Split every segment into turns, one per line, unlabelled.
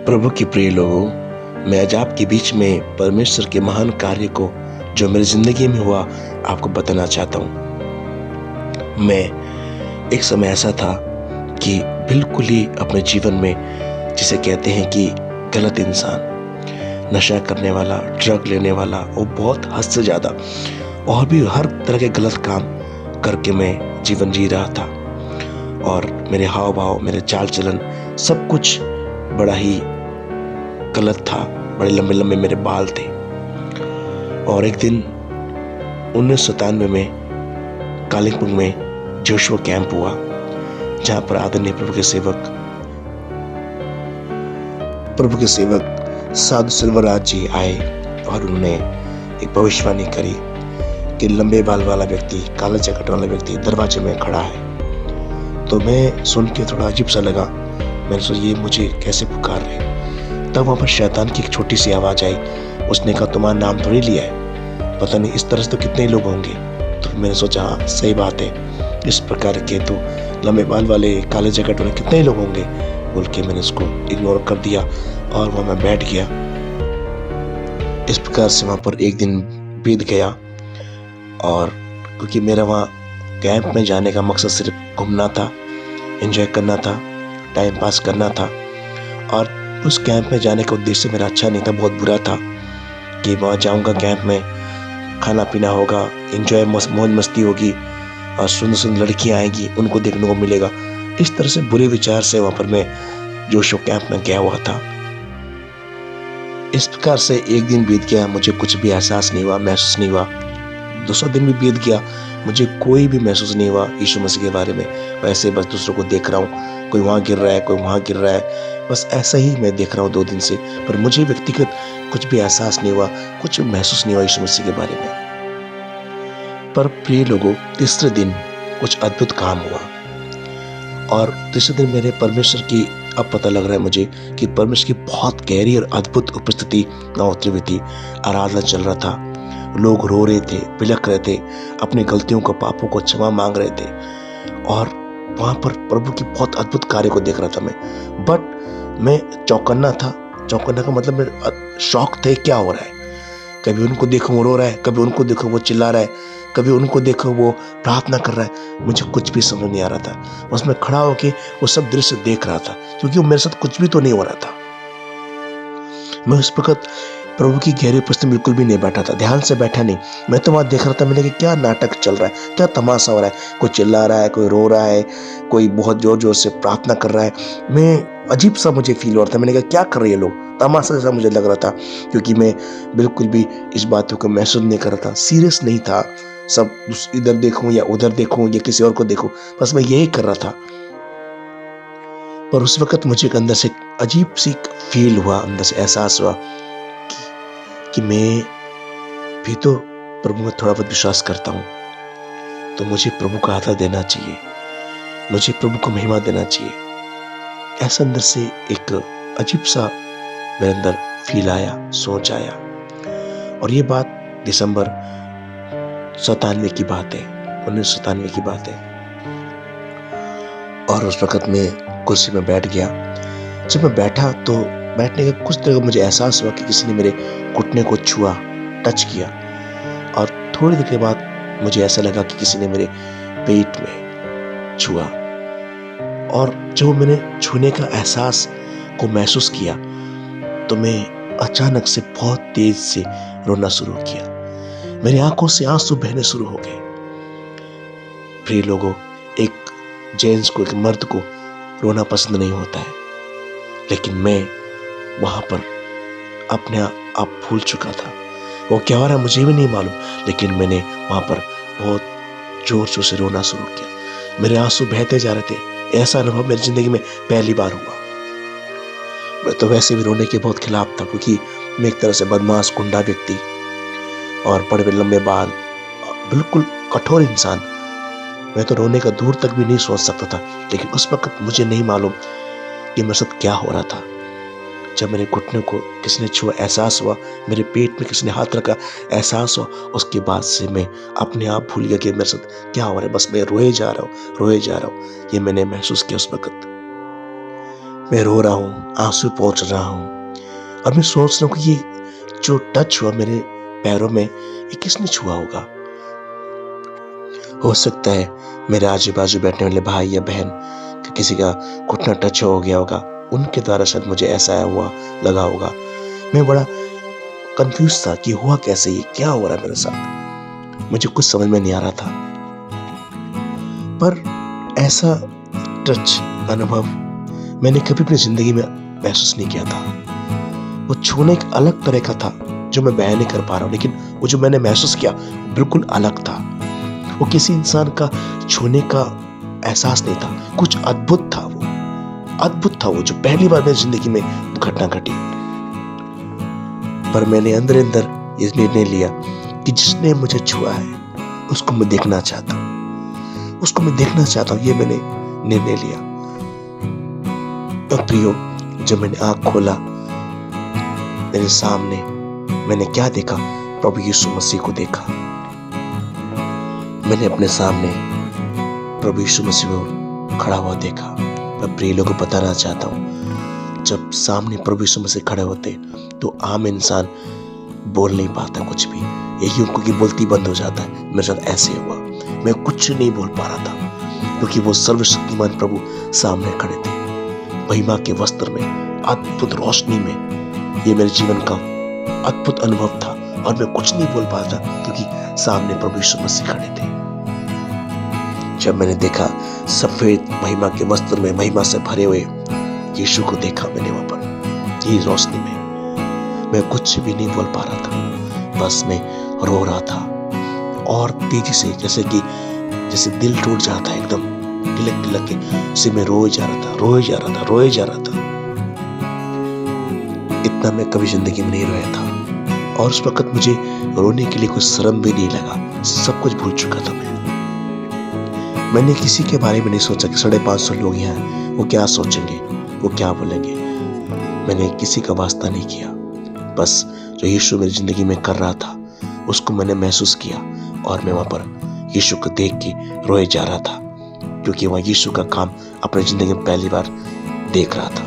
प्रभु के प्रिय लोगों, मैं आज आपके बीच में परमेश्वर के महान कार्य को जो मेरी जिंदगी में हुआ आपको बताना चाहता हूँ। मैं एक समय ऐसा था कि बिल्कुल ही अपने जीवन में जिसे कहते हैं कि गलत इंसान, नशा करने वाला, ड्रग लेने वाला और बहुत हद से ज़्यादा और भी हर तरह के गलत काम करके मैं जीवन जी रहा था। और मेरे हाव भाव, मेरे चाल चलन सब कुछ बड़ा ही गलत था। बड़े लंबे लंबे मेरे बाल थे। और एक दिन 1997 में कालिंगपुर में जोशुआ कैंप हुआ, जहाँ पर आदरणीय प्रभु के सेवक साधु सिल्वराज जी आए और उन्होंने एक भविष्यवाणी करी कि लंबे बाल वाला व्यक्ति, काला जैकेट वाला व्यक्ति दरवाजे में खड़ा है। तो मैं सुन के थोड़ा अजीब सा लगा। मैंने सोचा ये मुझे कैसे पुकार रहे। तब वहाँ पर शैतान की एक छोटी सी आवाज़ आई। उसने कहा तुम्हारा नाम थोड़ी लिया है, पता नहीं इस तरह से तो कितने लोग होंगे। तो मैंने सोचा हाँ सही बात है, इस प्रकार के तो लंबे बाल वाले, काले जैकेट वाले कितने लोग होंगे बोल के मैंने उसको इग्नोर कर दिया और वहाँ मैं बैठ गया। इस प्रकार से वहाँ पर एक दिन बीत गया। और क्योंकि मेरा वहाँ कैंप में जाने का मकसद सिर्फ घूमना था, एंजॉय करना था, टाइम पास करना था। और उस कैंप में जाने का उद्देश्य मेरा अच्छा नहीं था, बहुत बुरा था कि वहाँ जाऊँगा, कैंप में खाना पीना होगा, एंजॉय मौज मस्ती होगी और सुंदर सुंदर लड़कियाँ आएंगी, उनको देखने को मिलेगा। इस तरह से बुरे विचार से वहाँ पर मैं जोशुआ कैंप में गया हुआ था। इस प्रकार से एक दिन बीत गया, मुझे कुछ भी एहसास नहीं हुआ, महसूस नहीं हुआ। दूसरा दिन भी बीत गया, मुझे कोई भी महसूस नहीं हुआ यीशु मसीह के बारे में। वैसे बस दूसरों को देख रहा हूँ, कोई वहाँ गिर रहा है, कोई वहाँ गिर रहा है, बस ऐसा ही मैं देख रहा हूँ 2 दिन से। पर मुझे व्यक्तिगत कुछ भी एहसास नहीं हुआ, कुछ भी महसूस नहीं हुआ यीशु मसीह के बारे में। पर प्रिय लोगों, तीसरे दिन कुछ अद्भुत काम हुआ। और तीसरे दिन मेरे परमेश्वर की अब पता लग रहा है मुझे कि परमेश्वर की बहुत गहरी और अद्भुत उपस्थिति न उतरी हुई थी। आराधना चल रहा था, लोग रो रहे थे, बिलख रहे थे, अपनी गलतियों को, पापों को क्षमा मांग रहे थे। और वहाँ पर प्रभु की बहुत अद्भुत कार्य को देख रहा था मैं। बट मैं चौकन्ना था। चौकन्ना का मतलब मैं शौक थे क्या हो रहा है। कभी उनको देखो वो रो रहा है, कभी उनको देखो वो चिल्ला रहा है, कभी उनको देखो वो प्रार्थना कर रहा है। मुझे कुछ भी समझ नहीं आ रहा था। बस मैं खड़ा होके वो सब दृश्य देख रहा था, क्योंकि वो मेरे साथ कुछ भी तो नहीं हो रहा था। मैं उस वक्त प्रभु की गहरी उपस्थिति में बिल्कुल भी नहीं बैठा था, ध्यान से बैठा नहीं। मैं तो वहां देख रहा था, मैंने कि क्या नाटक चल रहा है, क्या तमाशा हो रहा है। कोई चिल्ला रहा है, कोई रो रहा है, कोई बहुत जोर जोर से प्रार्थना कर रहा है। मैं अजीब सा मुझे फील हो रहा था। मैंने कहा क्या कर रहे हैं लोग, तमाशा जैसा मुझे लग रहा था, क्योंकि मैं बिल्कुल भी इस बातों को महसूस नहीं कर रहा था, सीरियस नहीं था। सब इधर देखूं या उधर देखूं या किसी और को देखूं, बस मैं यही कर रहा था। पर उस वक्त मुझे एक अंदर से अजीब सी फील हुआ, अंदर से एहसास हुआ कि मैं भी तो प्रभु में थोड़ा बहुत विश्वास करता हूँ, तो मुझे प्रभु का आदर देना चाहिए, मुझे प्रभु को महिमा देना चाहिए। ऐसा अंदर से एक अजीब सा मेरे अंदर फील आया, सोच आया। और ये बात दिसंबर 97 की बात है, 1997 की बात है। और उस वक्त मैं कुर्सी में बैठ गया। जब मैं बैठा तो बैठने के कुछ देर मुझे एहसास हुआ कि किसी ने मेरे घुटने को छुआ, टच किया। और थोड़ी देर के बाद मुझे ऐसा लगा कि किसी ने मेरे पेट में छुआ। और जब मैंने छूने का एहसास को महसूस किया तो मैं अचानक से बहुत तेज से रोना शुरू किया। मेरी आंखों से आंसू बहने शुरू हो गए। प्रिय लोगों, एक जेंट्स को, एक मर्द को रोना पसंद नहीं होता है, लेकिन मैं वहां पर अपने आप भूल चुका था। वो क्या हो रहा है मुझे भी नहीं मालूम, लेकिन मैंने वहां पर बहुत जोर जोर से रोना शुरू किया। मेरे आंसू बहते जा रहे थे। ऐसा अनुभव मेरी जिंदगी में पहली बार हुआ। मैं तो वैसे भी रोने के बहुत खिलाफ था, क्योंकि मैं एक तरह से बदमाश, गुंडा व्यक्ति और बड़े बड़े लंबे बाल, बिल्कुल कठोर इंसान। मैं तो रोने का दूर तक भी नहीं सोच सकता था। लेकिन उस वक्त मुझे नहीं मालूम कि मेरे साथ क्या हो रहा था। जब मेरे घुटने को किसी ने छुआ, एहसास हुआ, मेरे पेट में किसी ने हाथ रखा, एहसास हुआ, उसके बाद से मैं अपने आप भूल गया कि मेरे साथ क्या हो रहा है। बस मैं रोए जा रहा हूँ, रोए जा रहा हूँ। ये मैंने महसूस किया उस वक्त। मैं रो रहा हूँ, आंसू पहुंच रहा हूँ और मैं सोच रहा हूँ कि ये जो टच हुआ मेरे पैरों में, ये किसने छुआ होगा। हो सकता है मेरे आजू बाजू बैठने वाले भाई या बहन कि किसी का घुटना टच हो गया होगा, उनके द्वारा शायद मुझे ऐसा हुआ लगा होगा। मैं बड़ा कंफ्यूज था कि हुआ कैसे, ये क्या हो रहा है मेरे साथ, मुझे कुछ समझ में नहीं आ रहा था। पर ऐसा टच अनुभव मैंने कभी अपनी जिंदगी में महसूस नहीं किया था। वो छूने एक अलग तरह का था जो मैं बयान नहीं कर पा रहा हूँ, लेकिन वो जो मैंने महसूस किया बिल्कुल अलग था। वो किसी इंसान का छूने का एहसास नहीं था, कुछ अद्भुत था। वो अद्भुत था, वो जो पहली बार मेरी जिंदगी में घटना घटी। पर मैंने अंदर अंदर ये निर्णय लिया कि जिसने मुझे छुआ है उसको मैं देखना चाहता हूँ, उसको मैं देखना चाहता हूँ। ये मैंने निर्णय लिया। और प्रियो, जब मैंने आंख खोला, मेरे सामने मैंने क्या देखा? प्रभु यीशु मसीह को देखा। मैंने अपने सामने प्रभु यीशु मसीह को खड़ा हुआ देखा। मैं प्रिय लोगों को बताना चाहता हूँ, जब सामने प्रभु यीशु मसीह खड़े होते तो आम इंसान बोल नहीं पाता कुछ भी, यही उनको की बोलती बंद हो जाता है। मेरे साथ ऐसे हुआ, मैं कुछ नहीं बोल पा रहा था क्योंकि वो सर्वशक्तिमान प्रभु सामने खड़े थे, महिमा के वस्त्र में, अद्भुत रोशनी में। ये मेरे जीवन का अद्भुत अनुभव था और मैं कुछ नहीं बोल पा रहा था क्योंकि सामने प्रभु यीशु मसीह खड़े थे। जब मैंने देखा सफेद महिमा के वस्त्र में, महिमा से भरे हुए यीशु को देखा मैंने वहां पर, ये रोशनी में, मैं कुछ भी नहीं बोल पा रहा था, बस मैं रो रहा था और तेजी से, जैसे दिल टूट जाता है एकदम, तिलक तिलक के से मैं रोए जा रहा था। इतना मैं कभी जिंदगी में नहीं रोया था और उस वक्त मुझे रोने के लिए कुछ शर्म भी नहीं लगा, सब कुछ भूल चुका था मैंने किसी के बारे में नहीं सोचा कि 550 लोग यहाँ, वो क्या सोचेंगे, वो क्या बोलेंगे। मैंने किसी का वास्ता नहीं किया, बस जो यीशु मेरी जिंदगी में कर रहा था उसको मैंने महसूस किया और मैं वहां पर यीशु को देख के रोए जा रहा था क्योंकि वहां यीशु का काम अपनी जिंदगी में पहली बार देख रहा था।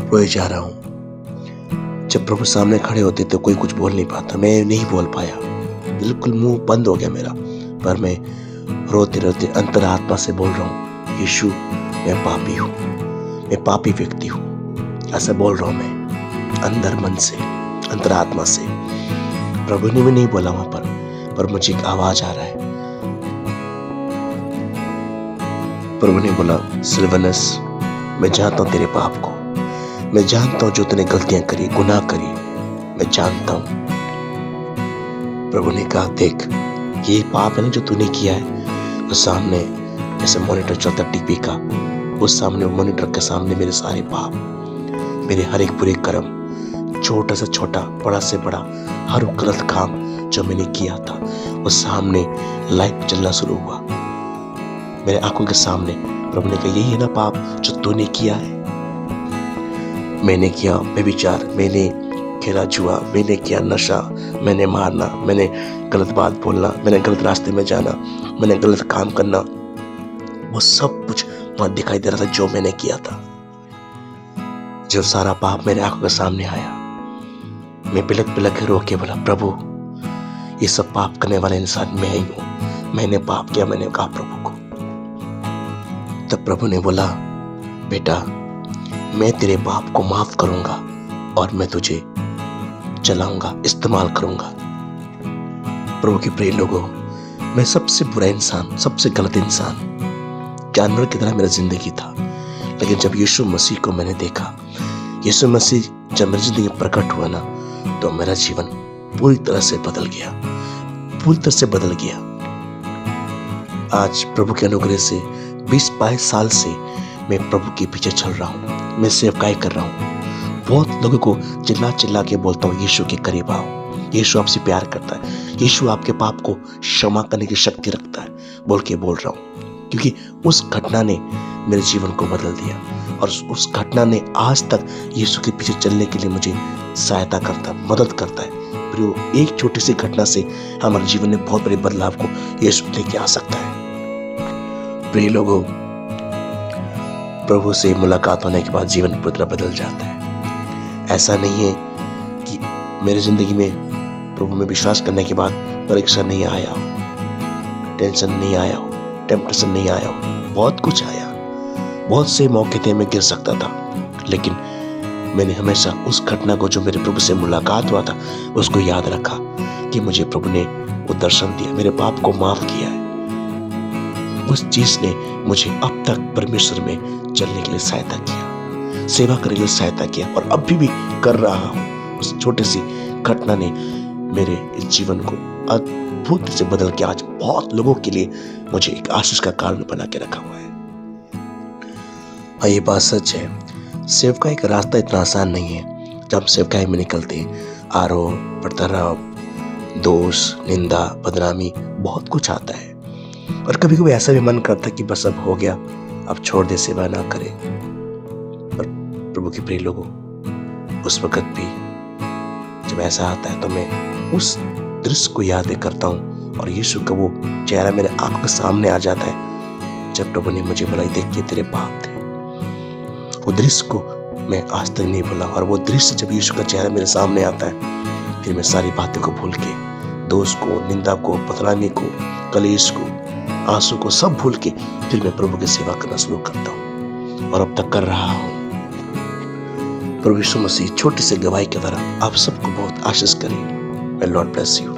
रोए जा रहा हूं। जब प्रभु सामने खड़े होते तो कोई कुछ बोल नहीं पाता, मैं नहीं बोल पाया, बिल्कुल मुंह बंद हो गया मेरा। पर मैं रोते रोते अंतरात्मा से बोल रहा हूँ, यीशु मैं पापी हूँ, मैं पापी व्यक्ति हूँ, ऐसा बोल रहा हूँ मैं अंदर मन से, अंतरात्मा से। प्रभु ने भी नहीं बोला वहां पर मुझे एक आवाज आ रहा है। प्रभु ने बोला, सिल्वानस, मैं जानता हूं तेरे पाप को, मैं जानता हूं जो तूने गलतियां करी, गुनाह करी, मैं जानता हूं। प्रभु ने कहा, देख ये पाप है ना जो तूने किया है, वो सामने जैसे मॉनिटर चलता टीवी का, उस सामने मॉनिटर के सामने मेरे सारे पाप, मेरे हर एक बुरे कर्म, छोटा से छोटा, बड़ा से बड़ा, हर गलत काम जो मैंने किया था वो सामने लाइव चलना शुरू हुआ मेरे आंखों के सामने। प्रभु ने कहा, यही है ना पाप जो तूने किया है। मैंने किया व्यभिचार, मैंने खेला जुआ, मैंने किया नशा, मैंने मारना, मैंने गलत बात बोलना, मैंने गलत रास्ते में जाना, मैंने गलत काम करना, वो सब कुछ वहां दिखाई दे रहा था जो मैंने किया था। जब सारा पाप मेरे आंखों के सामने आया, मैं बिलक बिलक रो के बोला, प्रभु ये सब पाप करने वाला इंसान मैं ही हूं, मैंने पाप किया। मैंने कहा प्रभु को। तब प्रभु ने बोला, बेटा मैं तेरे पाप को माफ करूंगा और मैं तुझे चलाऊंगा, इस्तेमाल करूंगा। प्रभु के प्रिय लोगों, मैं सबसे बुरा इंसान, सबसे गलत इंसान, जानवर की तरह मेरा जिंदगी था। लेकिन जब यीशु मसीह को मैंने देखा, यीशु मसीह जब मेरी जिंदगी में प्रकट हुआ ना, तो मेरा जीवन पूरी तरह से बदल गया, पूरी तरह से बदल गया। आज प्रभु के अनुग्रह से 20-22 साल से मैं प्रभु के पीछे चल रहा हूँ, मैं सेवकाई कर रहा हूँ। बहुत लोगों को चिल्ला चिल्ला के बोलता हूँ, यीशु के करीब आओ, यीशु आपसे प्यार करता है, यीशु आपके पाप को क्षमा करने की शक्ति रखता है, बोल रहा हूँ। क्योंकि उस घटना ने मेरे जीवन को बदल दिया और उस घटना ने आज तक यीशु के पीछे चलने के लिए मुझे सहायता करता, मदद करता है। प्रियो, एक छोटी सी घटना से हमारे जीवन में बहुत बड़े बदलाव को यीशु लेके आ सकता है। प्रिय लोगों, प्रभु से मुलाकात होने के बाद जीवन पूरी तरह बदल जाता है। ऐसा नहीं है कि मेरी जिंदगी में प्रभु में विश्वास करने के बाद परीक्षा नहीं आया हो, टेंशन नहीं आया हो, टेम्पटेशन नहीं आया हो। बहुत कुछ आया, बहुत से मौके थे मैं गिर सकता था, लेकिन मैंने हमेशा उस घटना को, जो मेरे प्रभु से मुलाकात हुआ था, उसको याद रखा कि मुझे प्रभु ने वो दर्शन दिया, मेरे पाप को माफ किया है। उस चीज ने मुझे अब तक परमेश्वर में चलने के लिए सहायता किया, सेवा करने के लिए सहायता किया, और अभी भी कर रहा हूँ। उस छोटी सी घटना ने मेरे इस जीवन को अद्भुत से बदल के आज बहुत लोगों के लिए मुझे एक आशीष का कारण बना के रखा हुआ है। और ये बात सच है, सेवकाई का रास्ता इतना आसान नहीं है। जब सेवकाई में निकलते हैं, आरोप प्रत्यारोप, दोष, निंदा, बदनामी, बहुत कुछ आता है। और कभी कभी ऐसा भी मन करता है कि बस अब हो गया, अब छोड़ दे, सेवा ना करे। पर प्रभु के प्रिय लोगों, उस वक्त भी जब ऐसा आता है तो मैं उस दृश्य को याद करता हूँ, और यीशु का वो चेहरा मेरे आंखों के सामने आ जाता है जब प्रभु ने मुझे बोला, देख के तेरे पाप थे। वो दृश्य को मैं आज तक नहीं भूला। और वो दृश्य जब यीशु का चेहरा मेरे सामने आता है, फिर मैं सारी बातों को भूल के, दोष को, निंदा को, बदनामी को, कलेश को, आंसू को सब भूल के फिर मैं प्रभु की सेवा करना शुरू करता हूँ, और अब तक कर रहा हूँ। प्रभु यीशु मसीह छोटी सी गवाही के द्वारा आप सबको बहुत आशीष करे। May Lord bless you.